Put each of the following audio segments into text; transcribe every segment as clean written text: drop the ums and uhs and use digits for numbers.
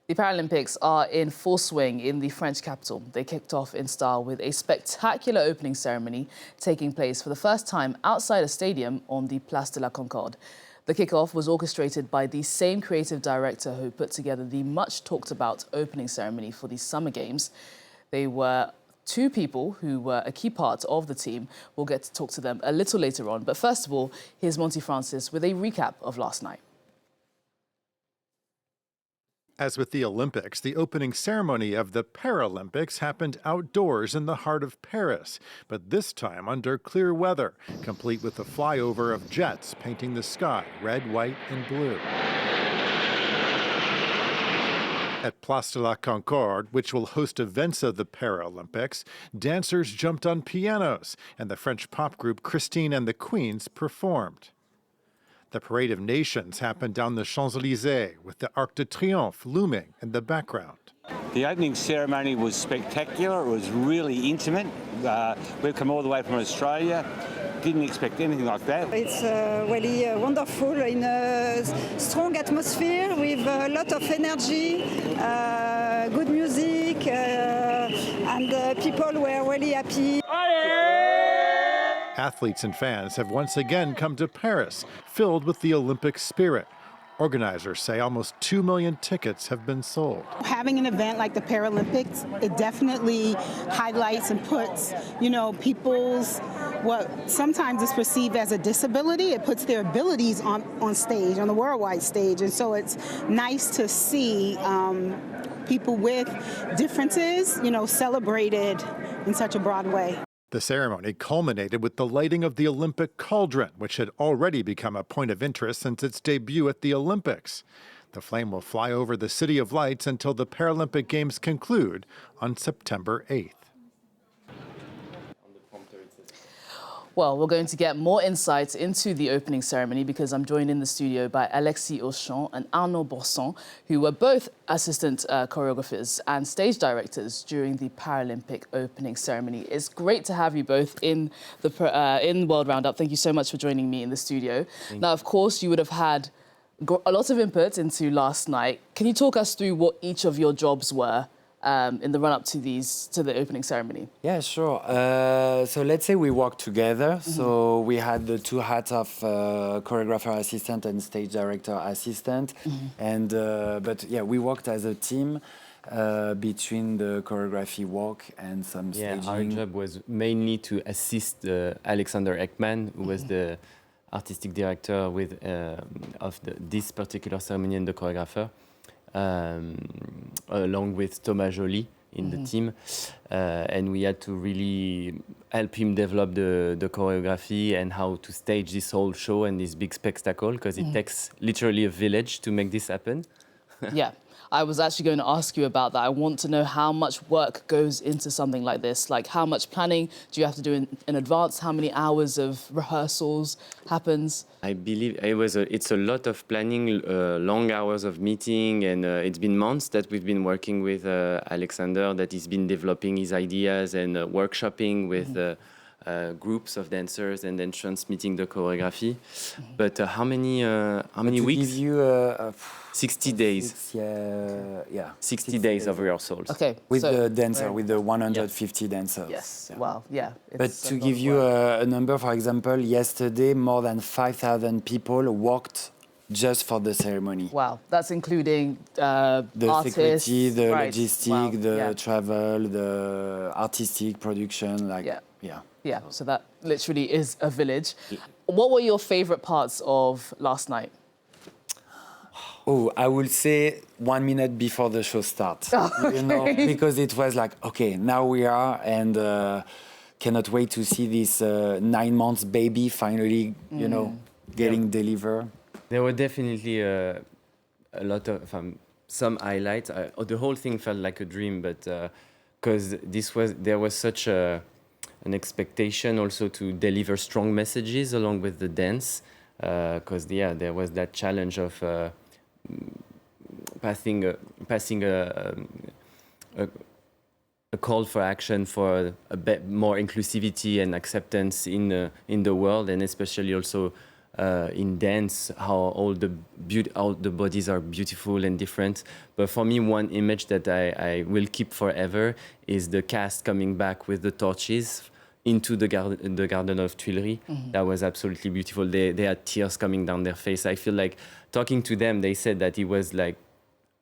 The Paralympics are in full swing in the French capital. They kicked off in style with a spectacular opening ceremony taking place for the first time outside a stadium on the Place de la Concorde. The kickoff was orchestrated by the same creative director who put together the much talked about opening ceremony for the Summer Games. They were two people who were a key part of the team. We'll get to talk to them a little later on. But first of all, here's Monty Francis with a recap of last night. As with the Olympics, the opening ceremony of the Paralympics happened outdoors in the heart of Paris, but this time under clear weather, complete with the flyover of jets painting the sky red, white, and blue. At Place de la Concorde, which will host events of the Paralympics, dancers jumped on pianos, and the French pop group Christine and the Queens performed. The Parade of Nations happened down the Champs-Élysées, with the Arc de Triomphe looming in the background. The opening ceremony was spectacular. It was really intimate. We've come all the way from Australia. Didn't expect anything like that. It's really wonderful in a strong atmosphere with a lot of energy, good music, and people were really happy. Athletes and fans have once again come to Paris, filled with the Olympic spirit. Organizers say almost 2 million tickets have been sold. Having an event like the Paralympics, it definitely highlights and puts, people's, what sometimes is perceived as a disability. It puts their abilities on stage, on the worldwide stage. And so it's nice to see people with differences, celebrated in such a broad way. The ceremony culminated with the lighting of the Olympic cauldron, which had already become a point of interest since its debut at the Olympics. The flame will fly over the City of Lights until the Paralympic Games conclude on September 8th. Well, we're going to get more insights into the opening ceremony because I'm joined in the studio by Alexis Orchin and Arnaud Boursain, who were both assistant choreographers and stage directors during the Paralympic opening ceremony. It's great to have you both in the World Roundup. Thank you so much for joining me in the studio. Now, of course, you would have had a lot of input into last night. Can you talk us through what each of your jobs were in the run-up to the opening ceremony? Yeah, sure. So let's say we worked together. Mm-hmm. So we had the two hats of choreographer assistant and stage director assistant. Mm-hmm. And but yeah, we worked as a team between the choreography work and some staging. Yeah, our job was mainly to assist Alexander Ekman, who was the artistic director of this particular ceremony and the choreographer. Along with Thomas Joly in the team. And we had to really help him develop the choreography and how to stage this whole show and this big spectacle, because it takes literally a village to make this happen. Yeah, I was actually going to ask you about that. I want to know how much work goes into something like this. Like, how much planning do you have to do in advance? How many hours of rehearsals happens? I believe it's a lot of planning, long hours of meeting, and it's been months that we've been working with Alexander, that he's been developing his ideas and workshopping with groups of dancers and then transmitting the choreography. But how many weeks? Give you 60 days. Yeah. 60 days of rehearsals. Okay. With the dancer, with the 150 dancers. Yes. Yeah. Wow. Yeah. But to give you a number, for example, yesterday more than 5,000 people worked just for the ceremony. Wow, that's including the artists, security, the right. logistic, the travel, the artistic production, Yeah, so that literally is a village. What were your favorite parts of last night? Oh, I would say 1 minute before the show starts. Okay. Because it was like, okay, now we are, and cannot wait to see this 9 months baby finally, getting delivered. There were definitely a lot of some highlights. The whole thing felt like a dream, but because there was such an expectation also to deliver strong messages along with the dance, because there was that challenge of passing a call for action for a bit more inclusivity and acceptance in the world, and especially also in dance, how all the bodies are beautiful and different. But for me, one image that I will keep forever is the cast coming back with the torches into the Garden of Tuileries. That was absolutely beautiful. They had tears coming down their face. I feel like talking to them, they said that it was like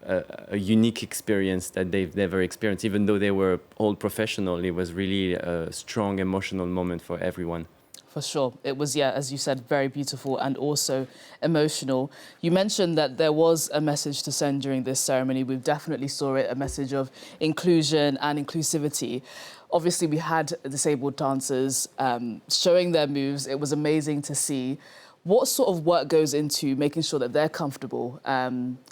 a unique experience that they've never experienced. Even though they were all professional, it was really a strong emotional moment for everyone. For sure. It was, yeah, as you said, very beautiful and also emotional. You mentioned that there was a message to send during this ceremony. We definitely saw it, a message of inclusion and inclusivity. Obviously, we had disabled dancers showing their moves. It was amazing to see. What sort of work goes into making sure that they're comfortable?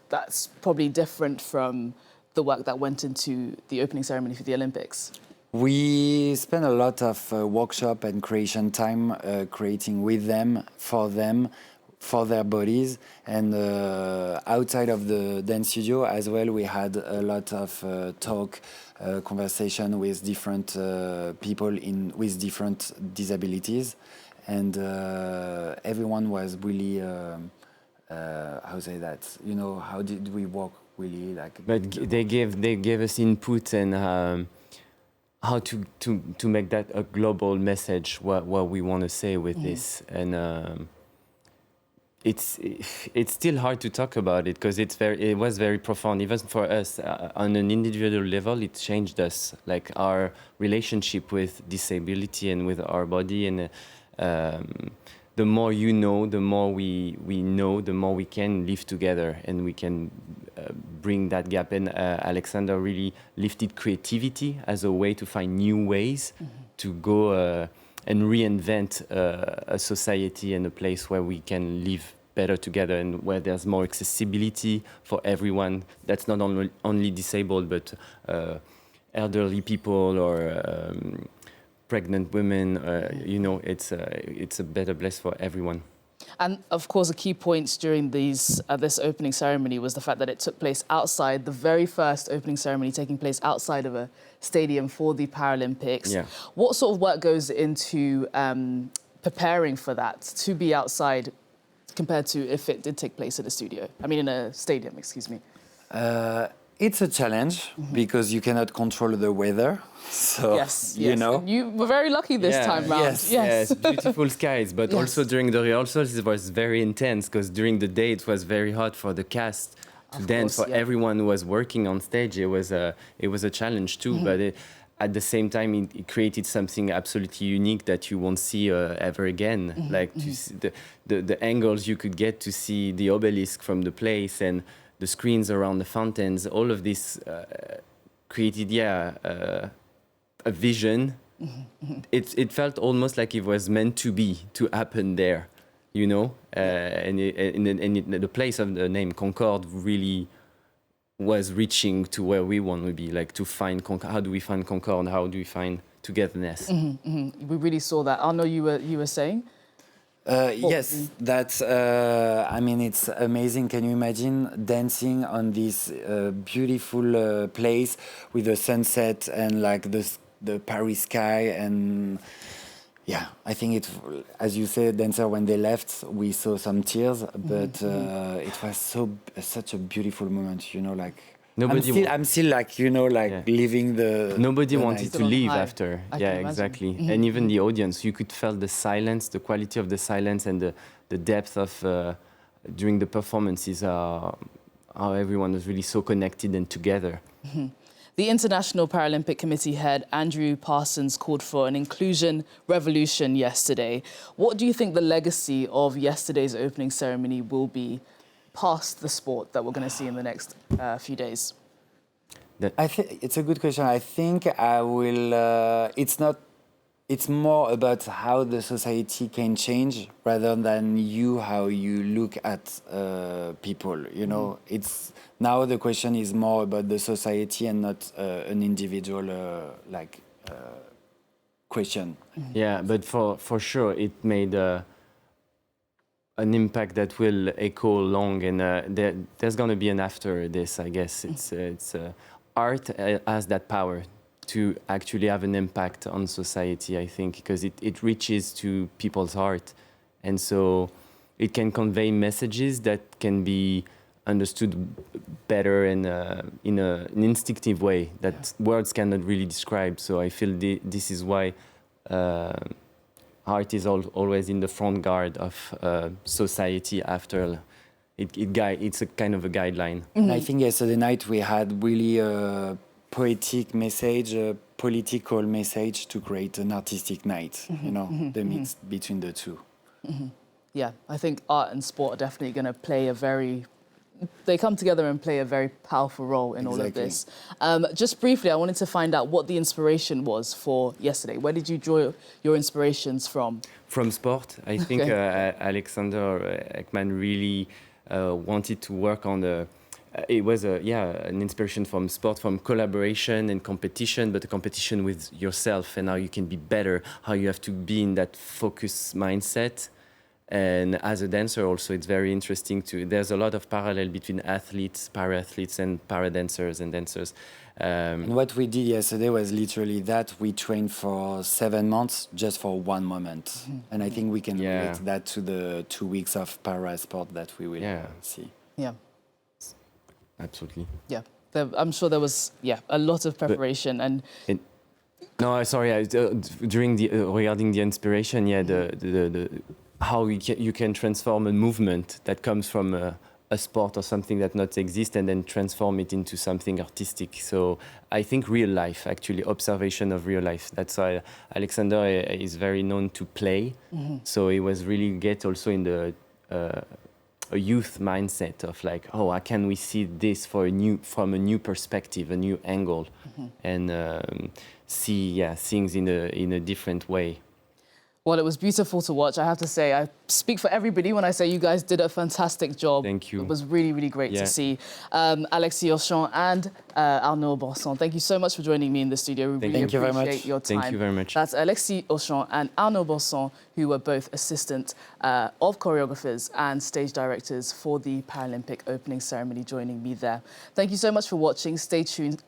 That's probably different from the work that went into the opening ceremony for the Olympics. We spent a lot of workshop and creation time creating with them, for their bodies. And outside of the dance studio as well, we had a lot of conversation with different people with different disabilities. And everyone was really, how say that? You know, how did we work really like? But they gave us input and how to make that a global message. What we want to say with this, and it's still hard to talk about it because it was very profound even for us on an individual level. It changed us, like our relationship with disability and with our body. And the more you know, the more we know, the more we can live together and we can bring that gap. And Alexander really lifted creativity as a way to find new ways to go and reinvent a society and a place where we can live better together and where there's more accessibility for everyone. That's not only disabled, but elderly people or pregnant women. You know, it's a better place for everyone. And of course, a key point during this opening ceremony was the fact that it took place outside, the very first opening ceremony taking place outside of a stadium for the Paralympics. Yeah. What sort of work goes into preparing for that, to be outside compared to if it did take place in a stadium, excuse me? It's a challenge because you cannot control the weather. So, yes. you know. And you were very lucky this time round. Yes. Beautiful skies, but also during the rehearsals it was very intense because during the day it was very hot for the cast to dance. For everyone who was working on stage, it was a challenge too. But at the same time, it created something absolutely unique that you won't see ever again. Like to see the angles you could get to see the obelisk from the place and the screens around the fountains, all of this created, a vision. It felt almost like it was meant to happen there, you know? And the place of the name Concorde really was reaching to where we want to be, like to find how do we find Concorde? How do we find togetherness? We really saw that. Arnaud, you were saying? Yes, that's. I mean, it's amazing. Can you imagine dancing on this beautiful place with the sunset and like the Paris sky? And yeah, I think it, as you said, dancer when they left, we saw some tears, but it was such a beautiful moment. You know, like. I'm still like, you know, like living the. Nobody the wanted night. to leave after. Yeah, exactly. And even the audience, you could feel the silence, the quality of the silence, and the depth of during the performances. How everyone was really so connected and together. The International Paralympic Committee head, Andrew Parsons, called for an inclusion revolution yesterday. What do you think the legacy of yesterday's opening ceremony will be past the sport that we're going to see in the next few days? I think it's a good question. I think I will. It's more about how the society can change rather than how you look at people. You know, it's now the question is more about the society and not an individual question. Yeah, but for sure it made an impact that will echo long, and there's going to be an after this, I guess. It's art has that power to actually have an impact on society, I think, because it reaches to people's heart. And so it can convey messages that can be understood better and in an instinctive way that words cannot really describe. So I feel this is why art is always in the front guard of society after it's a kind of a guideline. And I think yesterday night we had really a poetic message, a political message to create an artistic night, the mix between the two. Yeah, I think art and sport are definitely going to play they come together and play a very powerful role in all of this. Just briefly, I wanted to find out what the inspiration was for yesterday. Where did you draw your inspirations from? From sport. I think Alexander Ekman really wanted to work on it was an inspiration from sport, from collaboration and competition, but a competition with yourself and how you can be better, how you have to be in that focus mindset. And as a dancer also, it's very interesting there's a lot of parallel between athletes, para-athletes and para-dancers and dancers. And what we did yesterday was literally that. We trained for 7 months just for one moment. And I think we can relate that to the 2 weeks of para-sport that we will see. Yeah. Absolutely. Yeah. I'm sure there was, a lot of preparation No, sorry. Regarding the inspiration, the how you can transform a movement that comes from a sport or something that not exists and then transform it into something artistic. So I think real life, actually, observation of real life. That's why Alexander is very known to play. So he was really also in the a youth mindset of like, how can we see this from a new perspective, a new angle, and see things in a different way. Well, it was beautiful to watch. I have to say, I speak for everybody when I say you guys did a fantastic job. Thank you. It was really, really great to see. Alexis Orchin and Arnaud Boursain, thank you so much for joining me in the studio. We really appreciate your time. Thank you very much. That's Alexis Orchin and Arnaud Boursain, who were both assistant of choreographers and stage directors for the Paralympic opening ceremony, joining me there. Thank you so much for watching. Stay tuned.